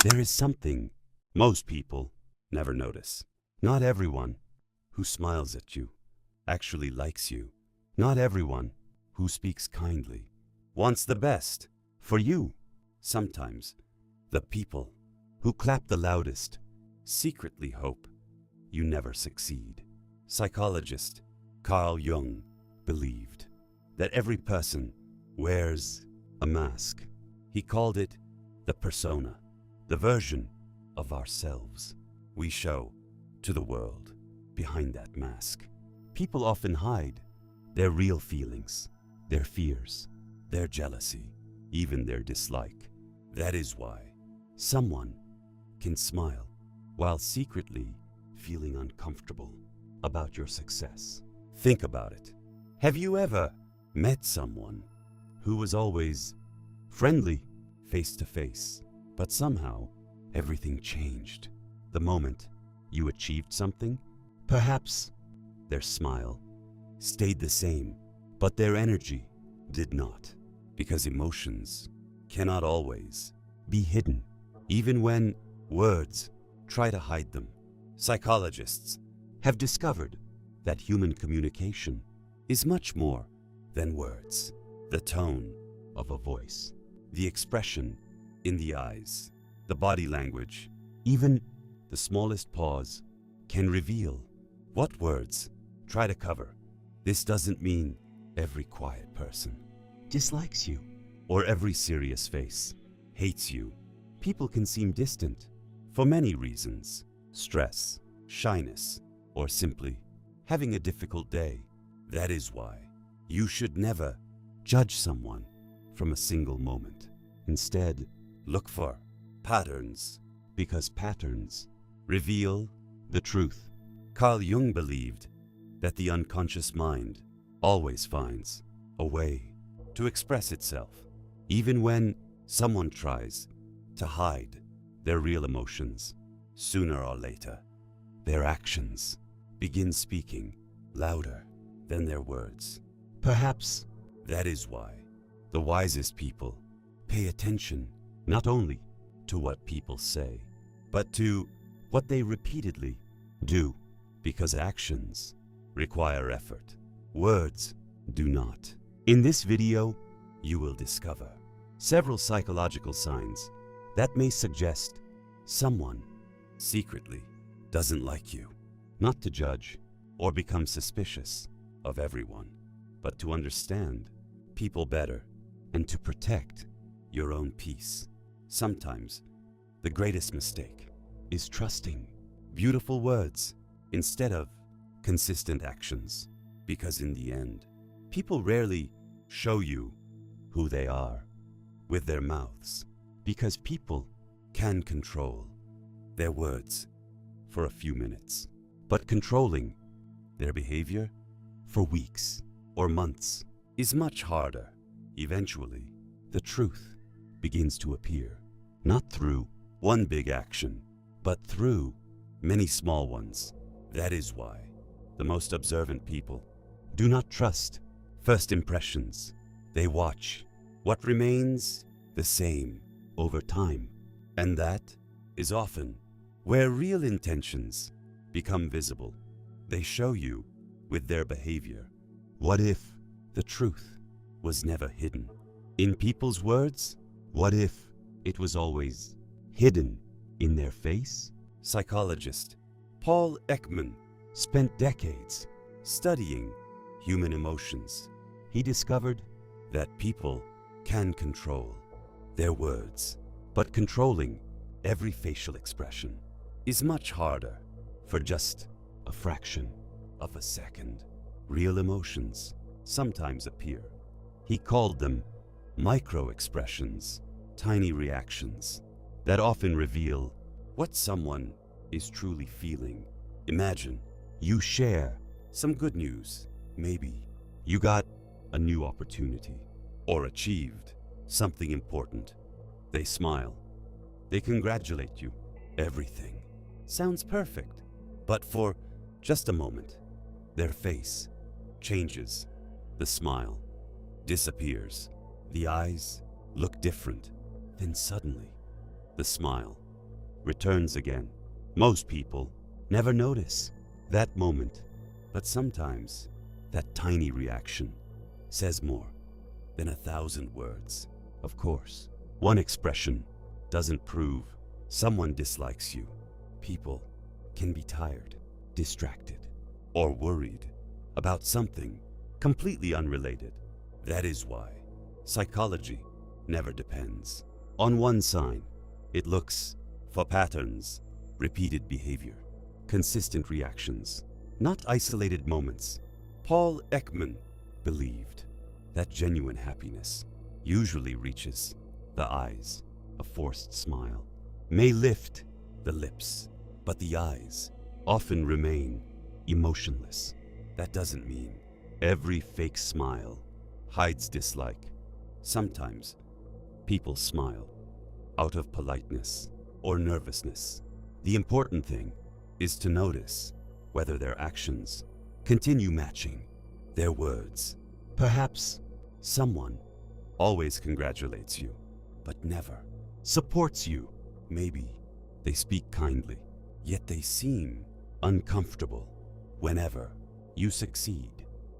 There is something most people never notice. Not everyone who smiles at you actually likes you. Not everyone who speaks kindly wants the best for you. Sometimes the people who clap the loudest secretly hope you never succeed. Psychologist Carl Jung believed that every person wears a mask. He called it the persona, the version of ourselves we show to the world behind that mask. People often hide their real feelings, their fears, their jealousy, even their dislike. That is why someone can smile while secretly feeling uncomfortable about your success. Think about it. Have you ever met someone who was always friendly face to face, but somehow everything changed the moment you achieved something? Perhaps their smile stayed the same, but their energy did not, because emotions cannot always be hidden, even when words try to hide them. Psychologists have discovered that human communication is much more than words. The tone of a voice, the expression in the eyes, the body language, even the smallest pause can reveal what words try to cover. This doesn't mean every quiet person dislikes you or every serious face hates you. People can seem distant for many reasons: stress, shyness, or simply having a difficult day. That is why you should never judge someone from a single moment. Instead, look for patterns, because patterns reveal the truth. Carl Jung believed that the unconscious mind always finds a way to express itself, even when someone tries to hide their real emotions. Sooner or later, their actions begin speaking louder than their words. Perhaps that is why the wisest people pay attention not only to what people say, but to what they repeatedly do, because actions require effort. Words do not. In this video, you will discover several psychological signs that may suggest someone secretly doesn't like you. Not to judge or become suspicious of everyone, but to understand people better and to protect your own peace. Sometimes the greatest mistake is trusting beautiful words instead of consistent actions, because in the end, people rarely show you who they are with their mouths, because people can control their words for a few minutes, but controlling their behavior for weeks or months is much harder. Eventually, the truth begins to appear, not through one big action, but through many small ones. That is why the most observant people do not trust first impressions. They watch what remains the same over time, and that is often where real intentions become visible. They show you with their behavior. What if the truth was never hidden in people's words? What if it was always hidden in their face? Psychologist Paul Ekman spent decades studying human emotions. He discovered that people can control their words, but controlling every facial expression is much harder. For just a fraction of a second, real emotions sometimes appear. He called them micro-expressions, tiny reactions that often reveal what someone is truly feeling. Imagine you share some good news. Maybe you got a new opportunity or achieved something important. They smile. They congratulate you. Everything sounds perfect. But for just a moment, their face changes. The smile disappears. The eyes look different. Then suddenly, the smile returns again. Most people never notice that moment, but sometimes that tiny reaction says more than 1,000 words. Of course, one expression doesn't prove someone dislikes you. People can be tired, distracted, or worried about something completely unrelated. That is why psychology never depends on one sign. It looks for patterns, repeated behavior, consistent reactions, not isolated moments. Paul Ekman believed that genuine happiness usually reaches the eyes. A forced smile may lift the lips, but the eyes often remain emotionless. That doesn't mean every fake smile hides dislike. Sometimes people smile out of politeness or nervousness. The important thing is to notice whether their actions continue matching their words. Perhaps someone always congratulates you, but never supports you. Maybe they speak kindly, yet they seem uncomfortable whenever you succeed.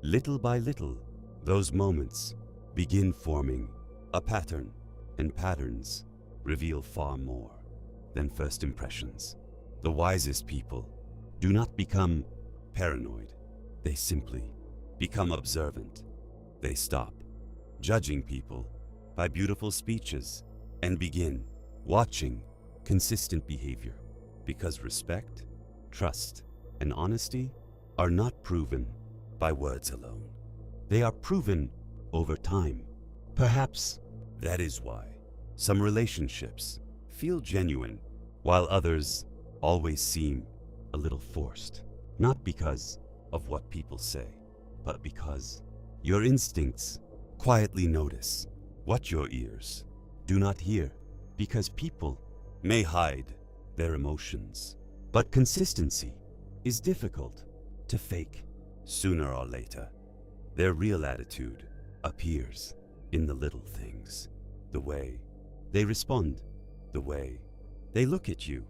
Little by little, those moments begin forming a pattern, and patterns reveal far more than first impressions. The wisest people do not become paranoid. They simply become observant. They stop judging people by beautiful speeches and begin watching consistent behavior, because respect, trust, and honesty are not proven by words alone. They are proven over time. Perhaps that is why some relationships feel genuine while others always seem a little forced. Not because of what people say, but because your instincts quietly notice what your ears do not hear. Because people may hide their emotions, but consistency is difficult to fake. Sooner or later, their real attitude appears in the little things. The way they respond, the way they look at you,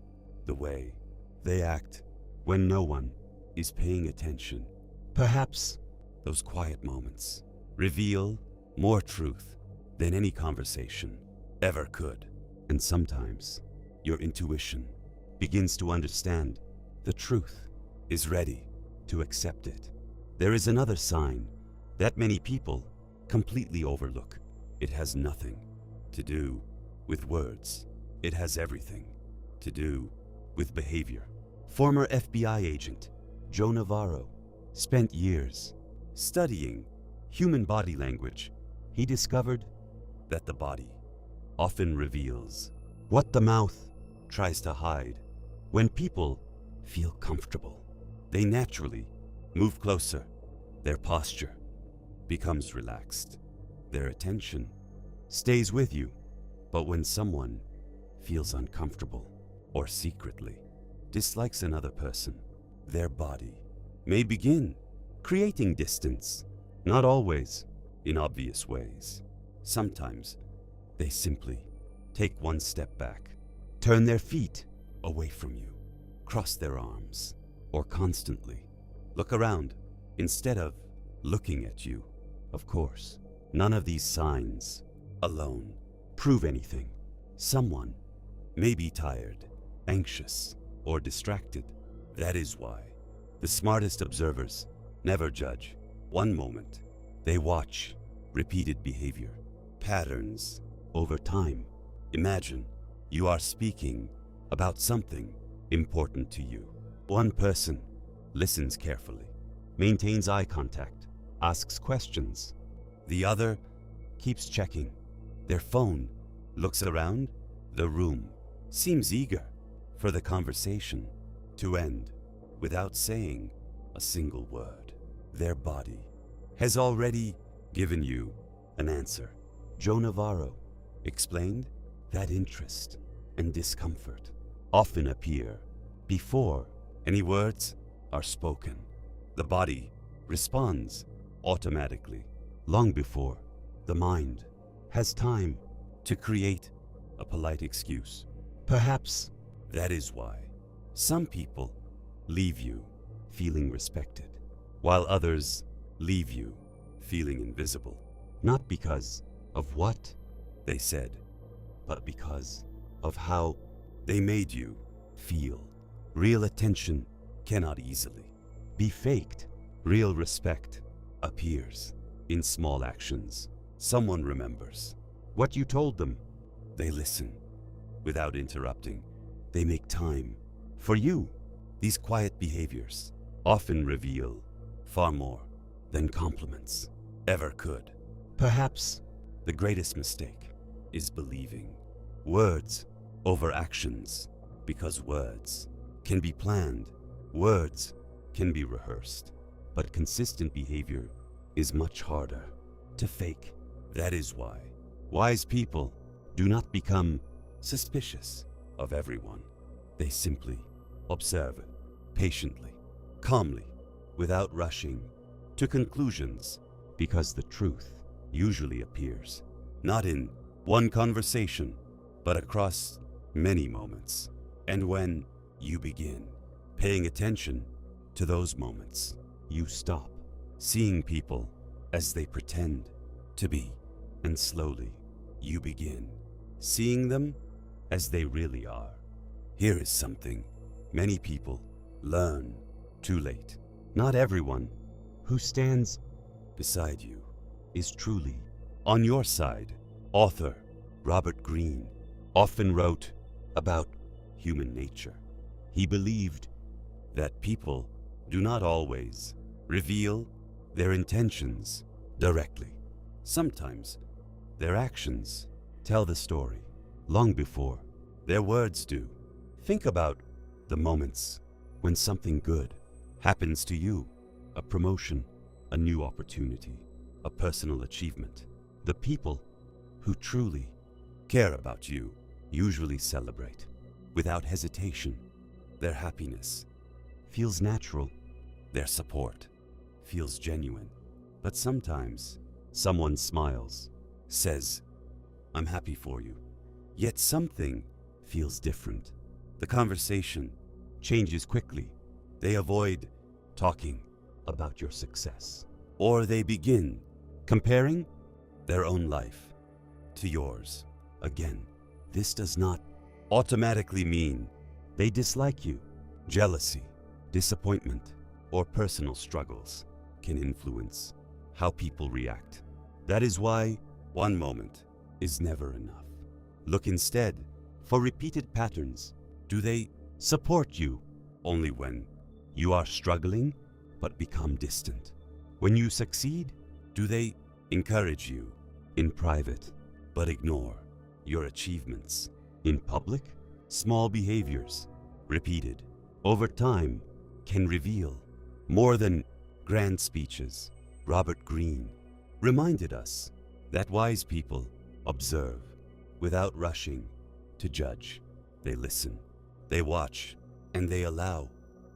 the way they act when no one is paying attention. Perhaps those quiet moments reveal more truth than any conversation ever could. And sometimes your intuition begins to understand the truth, is ready to accept it. There is another sign that many people completely overlook. It has nothing to do with words. It has everything to do with behavior. Former FBI agent Joe Navarro spent years studying human body language. He discovered that the body often reveals what the mouth tries to hide. When people feel comfortable, they naturally move closer. Their posture becomes relaxed. Their attention stays with you. But when someone feels uncomfortable or secretly dislikes another person, their body may begin creating distance, not always in obvious ways. Sometimes they simply take one step back, turn their feet away from you, cross their arms, or constantly look around instead of looking at you. Of course, none of these signs alone prove anything. Someone may be tired, anxious, or distracted. That is why the smartest observers never judge one moment. They watch repeated behavior, patterns over time. Imagine you are speaking about something important to you. One person listens carefully, maintains eye contact, asks questions. The other keeps checking their phone, looks around the room, seems eager for the conversation to end without saying a single word. Their body has already given you an answer. Joe Navarro explained that interest and discomfort often appear before any words are spoken. The body responds automatically, long before the mind has time to create a polite excuse. Perhaps That is why some people leave you feeling respected, while others leave you feeling invisible. Not because of what they said, but because of how they made you feel. Real attention cannot easily be faked. Real respect appears in small actions. Someone remembers what you told them. They listen without interrupting. They make time for you. These quiet behaviors often reveal far more than compliments ever could. Perhaps the greatest mistake is believing words over actions, because words can be planned, words can be rehearsed, but consistent behavior is much harder to fake. That is why wise people do not become suspicious of everyone. They simply observe patiently, calmly, without rushing to conclusions, because the truth usually appears not in one conversation, but across many moments. And when you begin paying attention to those moments, you stop seeing people as they pretend to be, and slowly you begin seeing them as they really are. Here is something many people learn too late. Not everyone who stands beside you is truly on your side. Author Robert Greene often wrote about human nature. He believed that people do not always reveal their intentions directly. Sometimes their actions tell the story long before their words do. Think about the moments when something good happens to you: a promotion, a new opportunity, a personal achievement. The people who truly care about you usually celebrate without hesitation. Their happiness feels natural. Their support feels genuine. But sometimes someone smiles, says, "I'm happy for you," yet something feels different. The conversation changes quickly. They avoid talking about your success, or they begin comparing their own life to yours. Again, this does not automatically mean they dislike you. Jealousy, disappointment, or personal struggles can influence how people react. That is why one moment is never enough. Look instead for repeated patterns. Do they support you only when you are struggling but become distant? When you succeed, do they encourage you in private but ignore your achievements in public? Small behaviors repeated over time can reveal more than grand speeches. Robert Greene reminded us that wise people observe without rushing to judge. They listen, they watch, and they allow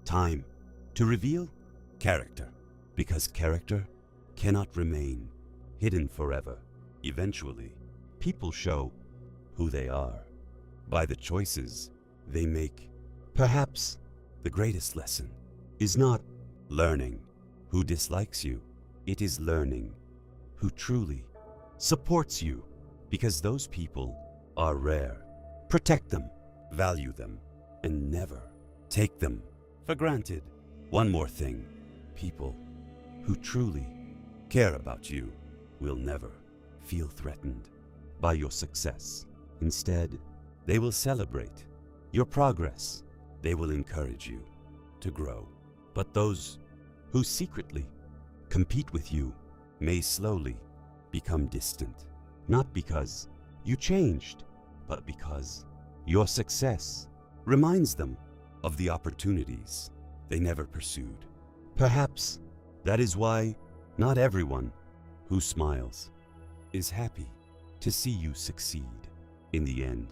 time to reveal character, because character cannot remain hidden forever. Eventually, people show who they are by the choices they make. Perhaps the greatest lesson is not learning who dislikes you. It is learning who truly supports you, because those people are rare. Protect them, value them, and never take them for granted. One more thing: people who truly care about you will never feel threatened by your success. Instead, they will celebrate your progress. They will encourage you to grow. But those who secretly compete with you may slowly become distant, not because you changed, but because your success reminds them of the opportunities they never pursued. Perhaps that is why not everyone who smiles is happy to see you succeed. In the end,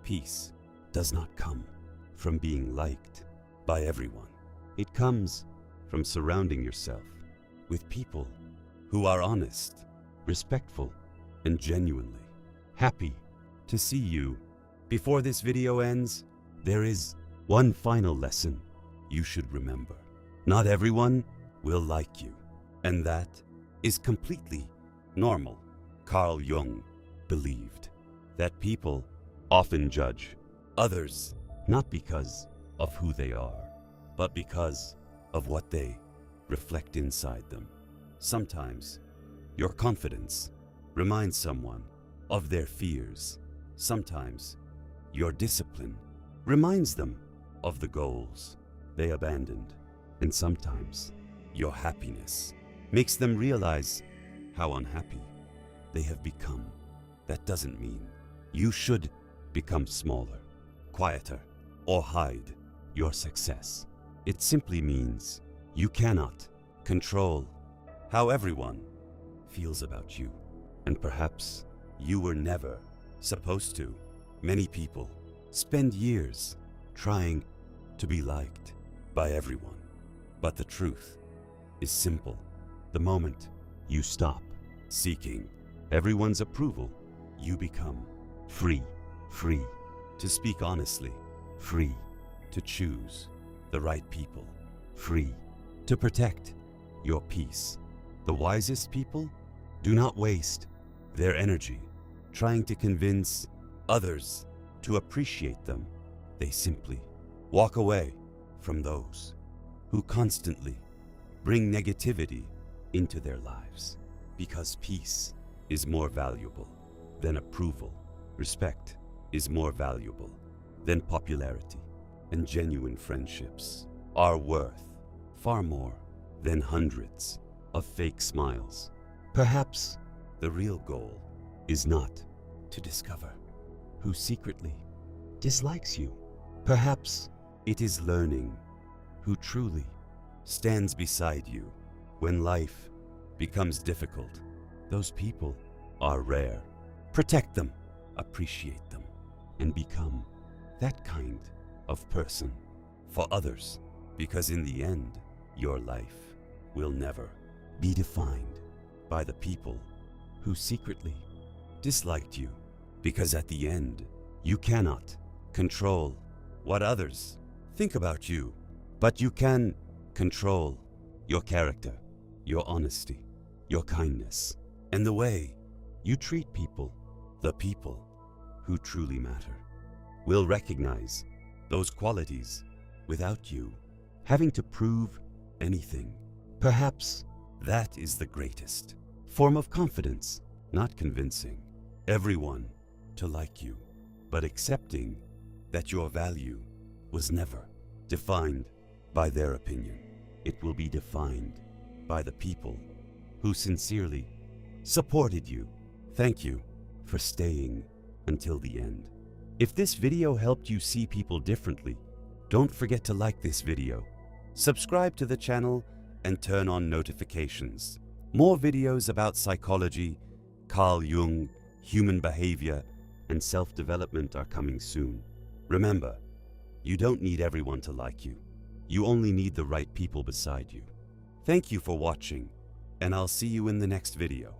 peace does not come from being liked by everyone. It comes from surrounding yourself with people who are honest, respectful, and genuinely happy to see you. Before this video ends, There is one final lesson you should remember. Not everyone will like you, and that is completely normal. Carl Jung believed that people often judge others not because of who they are, but because of what they reflect inside them. Sometimes your confidence reminds someone of their fears. Sometimes your discipline reminds them of the goals they abandoned. And sometimes your happiness makes them realize how unhappy they have become. That doesn't mean you should become smaller, quieter, or hide your success. It simply means you cannot control how everyone feels about you. And perhaps you were never supposed to. Many people spend years trying to be liked by everyone. But the truth is simple. The moment you stop seeking everyone's approval, you become free. Free to speak honestly. Free to choose the right people. Free to protect your peace. The wisest people do not waste their energy trying to convince others to appreciate them. They simply walk away from those who constantly bring negativity into their lives, because peace is more valuable than approval. Respect is more valuable than popularity, and genuine friendships are worth far more than hundreds of fake smiles. Perhaps the real goal is not to discover who secretly dislikes you. Perhaps it is learning who truly stands beside you when life becomes difficult. Those people are rare. Protect them, appreciate them, and become that kind of person for others, because in the end, your life will never be defined by the people who secretly disliked you, because at the end, you cannot control what others think about you, but you can control your character, your honesty, your kindness, and the way you treat people. The people who truly matter will recognize those qualities without you having to prove anything. Perhaps that is the greatest form of confidence, not convincing everyone to like you, but accepting that your value was never defined by their opinion. It will be defined by the people who sincerely supported you. Thank you for staying until the end. If this video helped you see people differently, don't forget to like this video, subscribe to the channel, and turn on notifications. More videos about psychology, Carl Jung, human behavior, and self-development are coming soon. Remember, you don't need everyone to like you. You only need the right people beside you. Thank you for watching, and I'll see you in the next video.